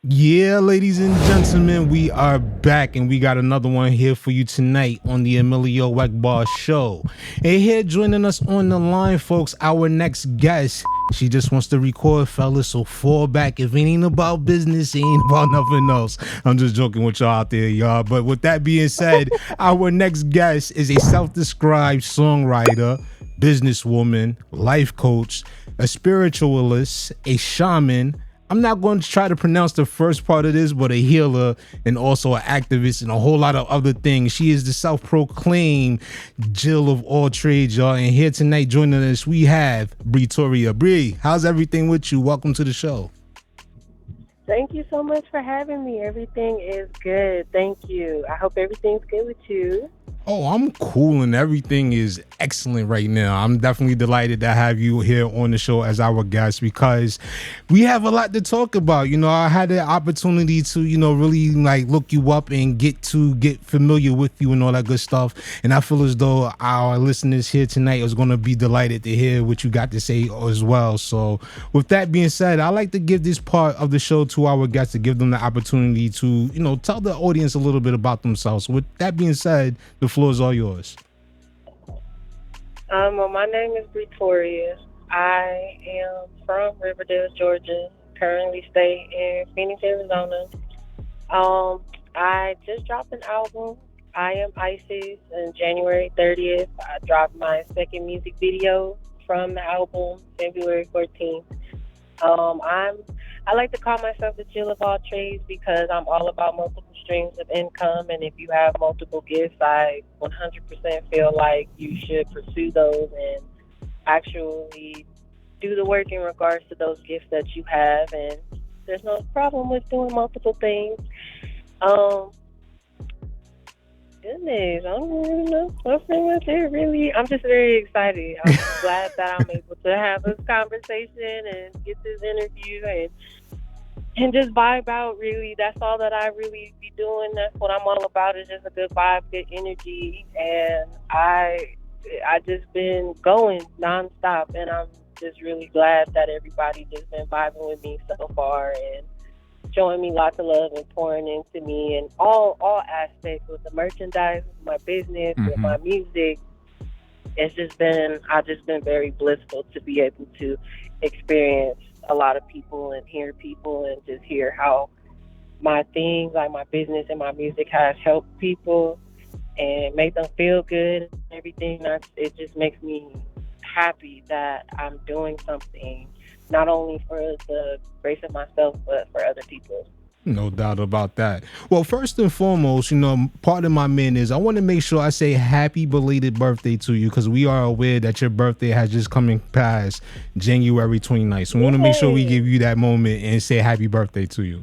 Yeah, ladies and gentlemen, we are back and we got another one here for you tonight on the EMillio EgBar show. And here joining us on the line, folks, our next guest. She just wants to record, fellas, so fall back. If it ain't about business, it ain't about nothing else. I'm just joking with y'all out there, y'all. But with that being said, our next guest is a self-described songwriter, businesswoman, life coach, a spiritualist, a shaman. I'm not going to try to pronounce the first part of this, but a healer and also an activist and a whole lot of other things. She is the self-proclaimed Jill of all trades, y'all. And here tonight joining us, we have Bri Toria. Bri, how's everything with you? Welcome to the show. Thank you so much for having me. Everything is good. Thank you. I hope everything's good with you. Oh, I'm cool and everything is excellent right now. I'm definitely delighted to have you here on the show as our guest because we have a lot to talk about. You know, I had the opportunity to, really like look you up and get familiar with you and all that good stuff. And I feel as though our listeners here tonight is going to be delighted to hear what you got to say as well. So with that being said, I like to give this part of the show to our guests to give them the opportunity to, tell the audience a little bit about themselves. With that being said, the floor is all yours. Well, my name is Bri Toria. I am from Riverdale, Georgia. Currently stay in Phoenix, Arizona. I just dropped an album. I Am ISIS on January 30th. I dropped my second music video from the album February 14th. I like to call myself the Jill of all trades because I'm all about multiple streams of income, and if you have multiple gifts, I 100% feel like you should pursue those and actually do the work in regards to those gifts that you have, and there's no problem with doing multiple things. Goodness, I don't really know. That's pretty much it, really. I'm just very excited. I'm glad that I'm able to have this conversation and get this interview and just vibe out, really. That's all that I really be doing. That's what I'm all about, is just a good vibe, good energy. And I just been going nonstop, and I'm just really glad that everybody just been vibing with me so far and showing me lots of love and pouring into me in all aspects, with the merchandise, with my business, with my music. I've just been very blissful to be able to experience a lot of people and hear people and just hear how my things, like my business and my music, has helped people and make them feel good and everything. It just makes me happy that I'm doing something not only for the grace of myself, but for other people. No doubt about that. Well, first and foremost, part of my man is I want to make sure I say happy belated birthday to you, because we are aware that your birthday has just coming past January 29th. So we want to make sure we give you that moment and say happy birthday to you.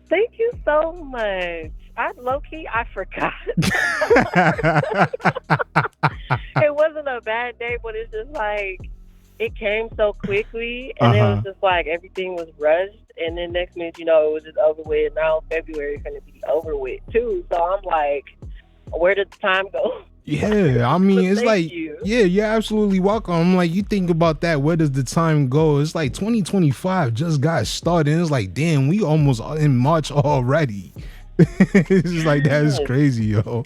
Thank you so much. I forgot. It wasn't a bad day, but it's just like, it came so quickly, and it was just like everything was rushed, and then next minute, it was just over with. Now February is going to be over with too, so I'm like, where did the time go? Yeah, I mean, it's like, you. Yeah, you're absolutely welcome. I'm like, you think about that, where does the time go? It's like 2025 just got started, and it's like, damn, we almost in March already. It's just like, that is crazy, yo.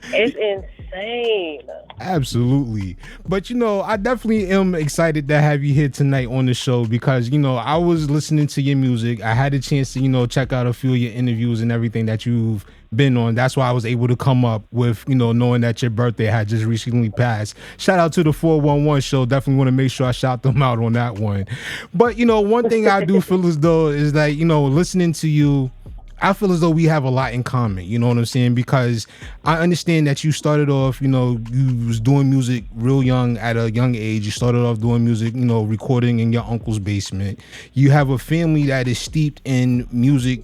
It's insane. Absolutely. But I definitely am excited to have you here tonight on the show because I was listening to your music. I had a chance to check out a few of your interviews and everything that you've been on. That's why I was able to come up with knowing that your birthday had just recently passed. Shout out to the 411 show. Definitely want to make sure I shout them out on that one. But one thing I do feel as though is that listening to you, I feel as though we have a lot in common, you know what I'm saying? Because I understand that you started off, you was doing music real young, at a young age. You started off doing music, recording in your uncle's basement. You have a family that is steeped in music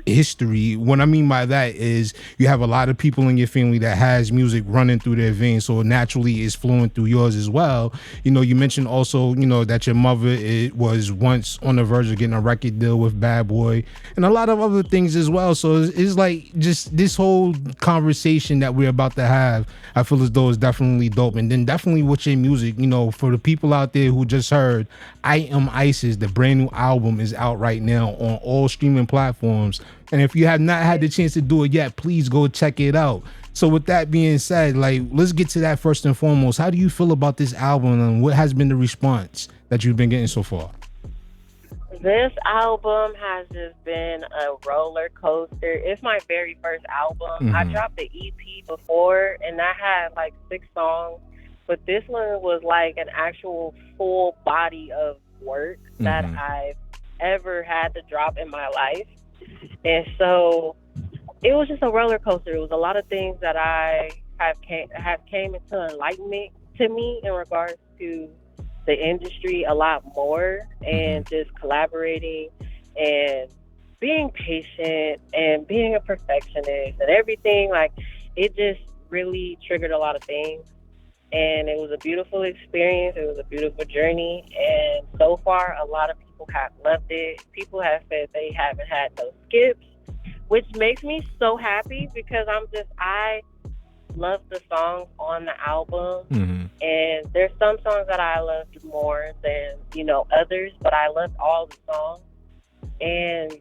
history. What I mean by that is you have a lot of people in your family that has music running through their veins, so naturally it's flowing through yours as well. You mentioned also, that your mother was once on the verge of getting a record deal with Bad Boy and a lot of other things as well. So it's like just this whole conversation that we're about to have, I feel as though is definitely dope. And then definitely with your music, for the people out there who just heard I Am ISIS, the brand new album is out right now on all streaming platforms. And if you have not had the chance to do it yet, please go check it out. So with that being said, like, let's get to that first and foremost. How do you feel about this album and what has been the response that you've been getting so far? This album has just been a roller coaster. It's my very first album. I dropped the EP before, and that had like 6 songs. But this one was like an actual full body of work that I've ever had to drop in my life. And so it was just a roller coaster. It was a lot of things that I have came into enlightenment to me in regards to the industry a lot more, and just collaborating and being patient and being a perfectionist and everything. Like, it just really triggered a lot of things. And it was a beautiful experience. It was a beautiful journey. And so far, a lot of people have loved it. People have said they haven't had no skips, which makes me so happy because I love the songs on the album. And there's some songs that I loved more than, others, but I loved all the songs. And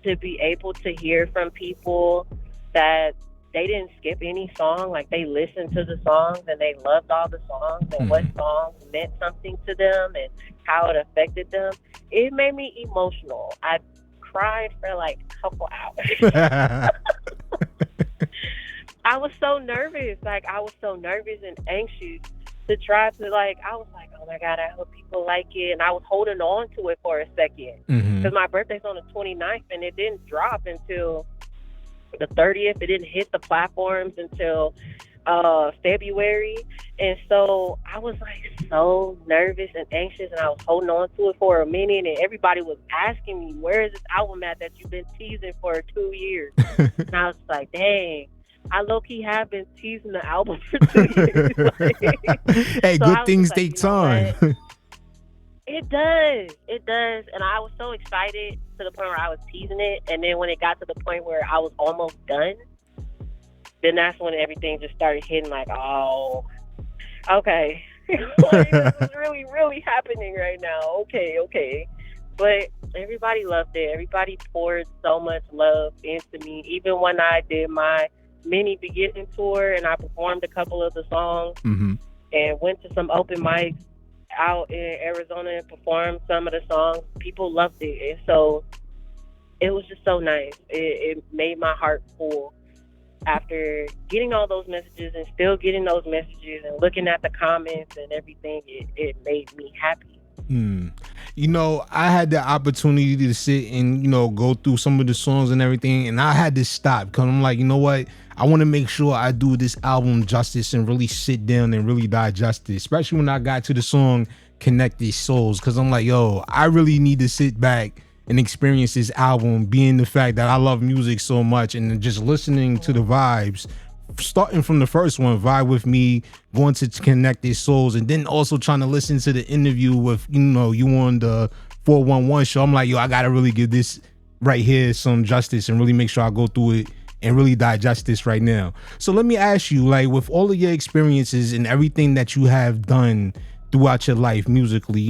to be able to hear from people that they didn't skip any song, like they listened to the songs and they loved all the songs and what songs meant something to them and how it affected them, it made me emotional. I cried for like a couple hours. I was so nervous. Like, I was so nervous and anxious to try to, like, I was like, oh my God, I hope people like it. And I was holding on to it for a second because my birthday's on the 29th and it didn't drop until the 30th. It didn't hit the platforms until February. And so I was like so nervous and anxious, and I was holding on to it for a minute, and everybody was asking me, where is this album at that you've been teasing for 2 years? And I was like, dang, I low-key have been teasing the album for 2 years. Hey, so good things take time. It does. And I was so excited to the point where I was teasing it. And then when it got to the point where I was almost done, then that's when everything just started hitting like, oh, okay. Like, this is really, really happening right now. Okay. But everybody loved it. Everybody poured so much love into me. Even when I did my mini beginning tour and I performed a couple of the songs and went to some open mics out in Arizona and performed some of the songs, people loved it. And so it was just so nice. It made my heart full after getting all those messages and still getting those messages and looking at the comments and everything. It made me happy. I had the opportunity to sit and, go through some of the songs and everything, and I had to stop because I'm like, you know what? I want to make sure I do this album justice and really sit down and really digest it, especially when I got to the song Connected Souls, because I'm like, yo, I really need to sit back and experience this album, being the fact that I love music so much and just listening to the vibes, starting from the first one, Vibe With Me, going to Connected Souls, and then also trying to listen to the interview with, you on the 411 show. I'm like, yo, I got to really give this right here some justice and really make sure I go through it and really digest this right now. So let me ask you, like, with all of your experiences and everything that you have done throughout your life musically,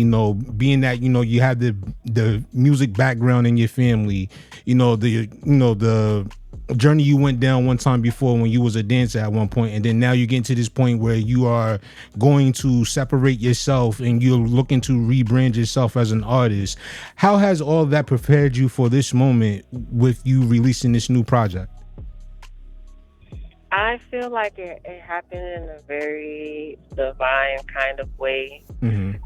being that, you have the music background in your family, the journey you went down one time before when you was a dancer at one point, and then now you're getting to this point where you are going to separate yourself and you're looking to rebrand yourself as an artist. How has all that prepared you for this moment with you releasing this new project? I feel like it happened in a very divine kind of way.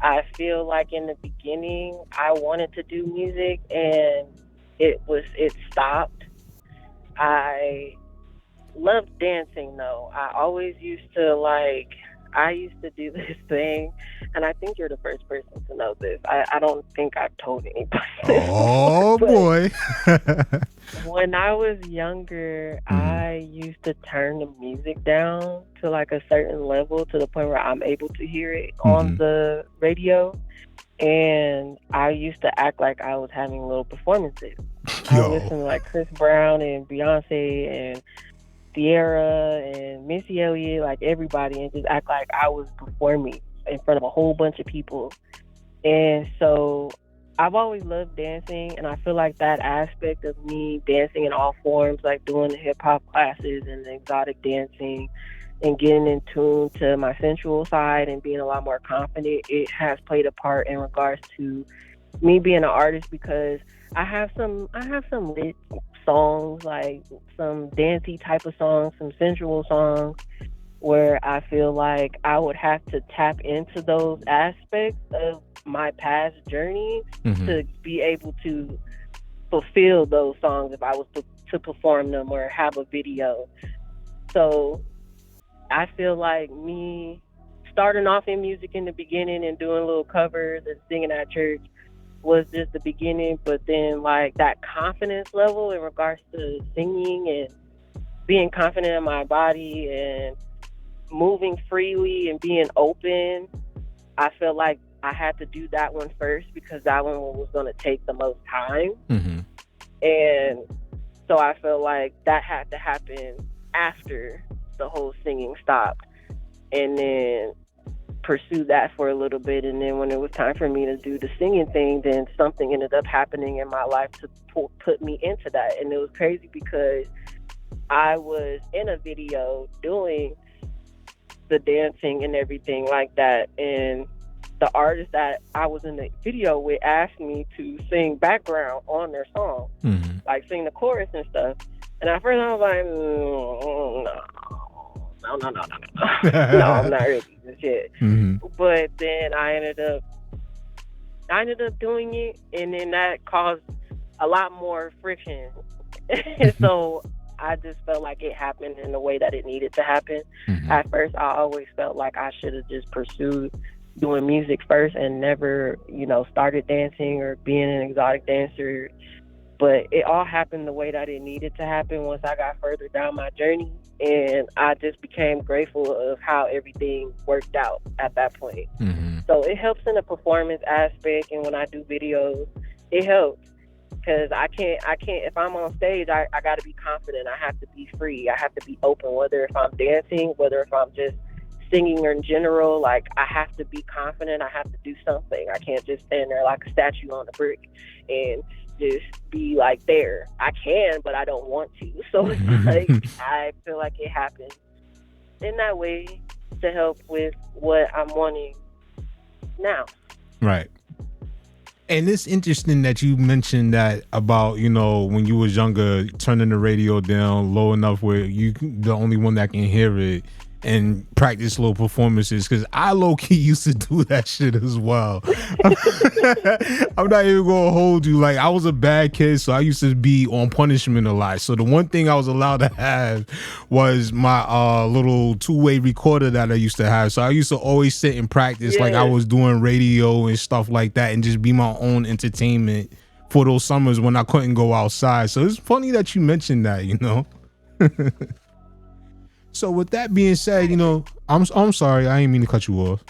I feel like in the beginning I wanted to do music and it stopped. I loved dancing though. I always used to I used to do this thing, and I think you're the first person to know this. I don't think I've told anybody this Oh before, boy. when I was younger, I used to turn the music down to like a certain level to the point where I'm able to hear it on the radio. And I used to act like I was having little performances. I would listen to like Chris Brown and Beyonce and Sierra and Missy Elliott, like everybody, and just act like I was performing in front of a whole bunch of people. And so I've always loved dancing, and I feel like that aspect of me dancing in all forms, like doing the hip hop classes and the exotic dancing and getting in tune to my sensual side and being a lot more confident, it has played a part in regards to me being an artist, because I have some lit songs, like some dancey type of songs, some sensual songs, where I feel like I would have to tap into those aspects of my past journey to be able to fulfill those songs if I was to perform them or have a video. So I feel like me starting off in music in the beginning and doing little covers and singing at church was just the beginning, but then like that confidence level in regards to singing and being confident in my body and moving freely and being open, I felt like I had to do that one first because that one was going to take the most time. And so I felt like that had to happen after the whole singing stopped, and then pursue that for a little bit. And then when it was time for me to do the singing thing, then something ended up happening in my life to put me into that. And it was crazy because I was in a video doing the dancing and everything like that, and the artist that I was in the video with asked me to sing background on their song, like sing the chorus and stuff. And at first I was like, no, no, I'm not ready for shit. But then I ended up doing it, and then that caused a lot more friction. And so I just felt like it happened in the way that it needed to happen. At first, I always felt like I should have just pursued doing music first and never, started dancing or being an exotic dancer. But it all happened the way that it needed to happen once I got further down my journey. And I just became grateful of how everything worked out at that point. So it helps in the performance aspect. And when I do videos, it helps. Because I can't, if I'm on stage, I got to be confident. I have to be free. I have to be open, whether if I'm dancing, whether if I'm just singing or in general. Like, I have to be confident. I have to do something. I can't just stand there like a statue on a brick and just be like there. I can, but I don't want to. So it's like, I feel like it happens in that way to help with what I'm wanting now. Right. And it's interesting that you mentioned that about, when you was younger, turning the radio down low enough where you the only one that can hear it and practice little performances, because I low-key used to do that shit as well. I'm not even gonna hold you. Like, I was a bad kid, so I used to be on punishment a lot. So the one thing I was allowed to have was my little two-way recorder that I used to have. So I used to always sit and practice like I was doing radio and stuff like that, and just be my own entertainment for those summers when I couldn't go outside. So it's funny that you mentioned that, So with that being said, I'm sorry, I didn't mean to cut you off.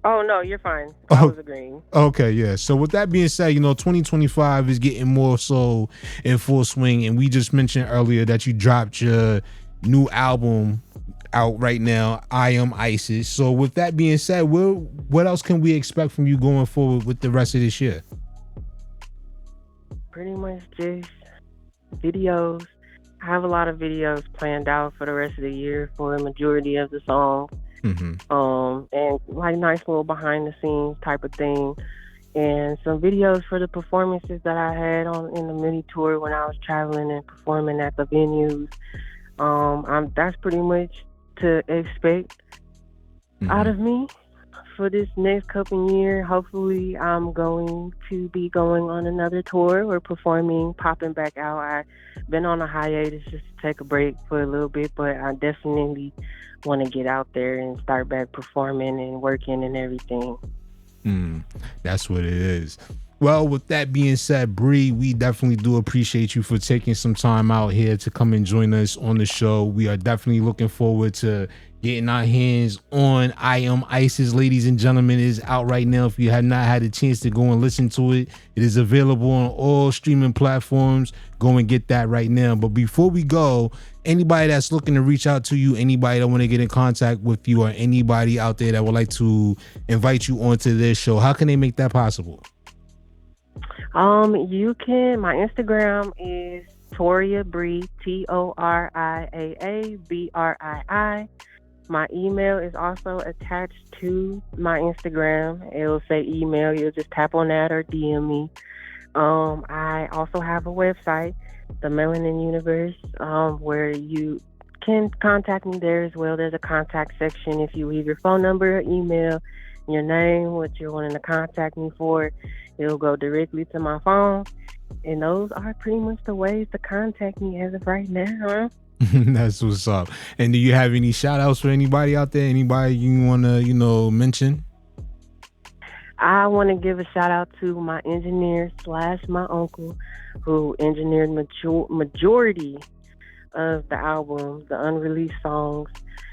Oh no, you're fine. I was agreeing. Okay, yeah. So with that being said, 2025 is getting more so in full swing, and we just mentioned earlier that you dropped your new album out right now, I Am ISIS. So with that being said, what else can we expect from you going forward with the rest of this year? Pretty much just videos. I have a lot of videos planned out for the rest of the year for a majority of the songs. And like nice little behind the scenes type of thing, and some videos for the performances that I had in the mini tour when I was traveling and performing at the venues. That's pretty much to expect out of me for this next couple years, hopefully I'm going to be going on another tour or performing, popping back out. I've been on a hiatus just to take a break for a little bit, but I definitely want to get out there and start back performing and working and everything. That's what it is. Well, with that being said, Bri, we definitely do appreciate you for taking some time out here to come and join us on the show. We are definitely looking forward to getting our hands on I Am ISIS, ladies and gentlemen. It is out right now. If you have not had a chance to go and listen to it, it is available on all streaming platforms. Go and get that right now. But before we go, anybody that's looking to reach out to you, anybody that want to get in contact with you, or anybody out there that would like to invite you onto their show, how can they make that possible? You can. My Instagram is Toria Bri, ToriaaBrii. My email is also attached to my Instagram. It'll say email. You'll just tap on that or DM me. I also have a website, The Melanin Universe, where you can contact me there as well. There's a contact section. If you leave your phone number, email, your name, what you're wanting to contact me for, it'll go directly to my phone. And those are pretty much the ways to contact me as of right now. That's what's up. And do you have any shout outs for anybody out there? Anybody you want to, mention? I want to give a shout out to my engineer / my uncle, who engineered majority of the album, the unreleased songs.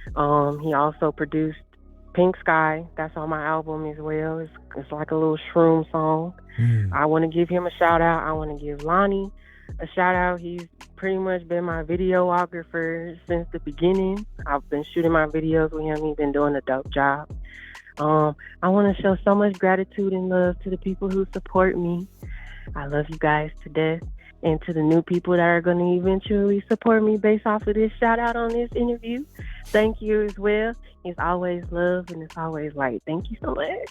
He also produced Pink Sky. That's on my album as well. It's like a little shroom song. I want to give him a shout out. I want to give Lonnie a shout out. He's pretty much been my videographer since the beginning. I've been shooting my videos with him. He's been doing a dope job. I want to show so much gratitude and love to the people who support me. I love you guys to death. And to the new people that are going to eventually support me based off of this shout out on this interview, thank you as well. It's always love and it's always light. Thank you so much.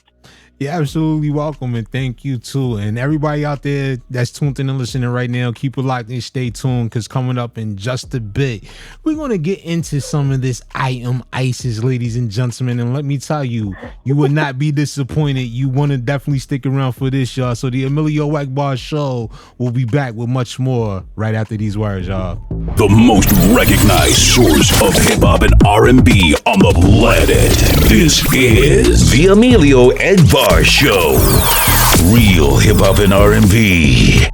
You're absolutely welcome, and thank you too. And everybody out there that's tuned in and listening right now, keep it locked and stay tuned, because coming up in just a bit, we're going to get into some of this I Am ISIS, ladies and gentlemen. And let me tell you, you will not be disappointed. You want to definitely stick around for this, y'all. So the EMillio EgBar show will be back with much more right after these words, y'all. The most recognized source of hip-hop and R&B on the planet. This is the EMillio EgBar Show. Real hip-hop and R&B.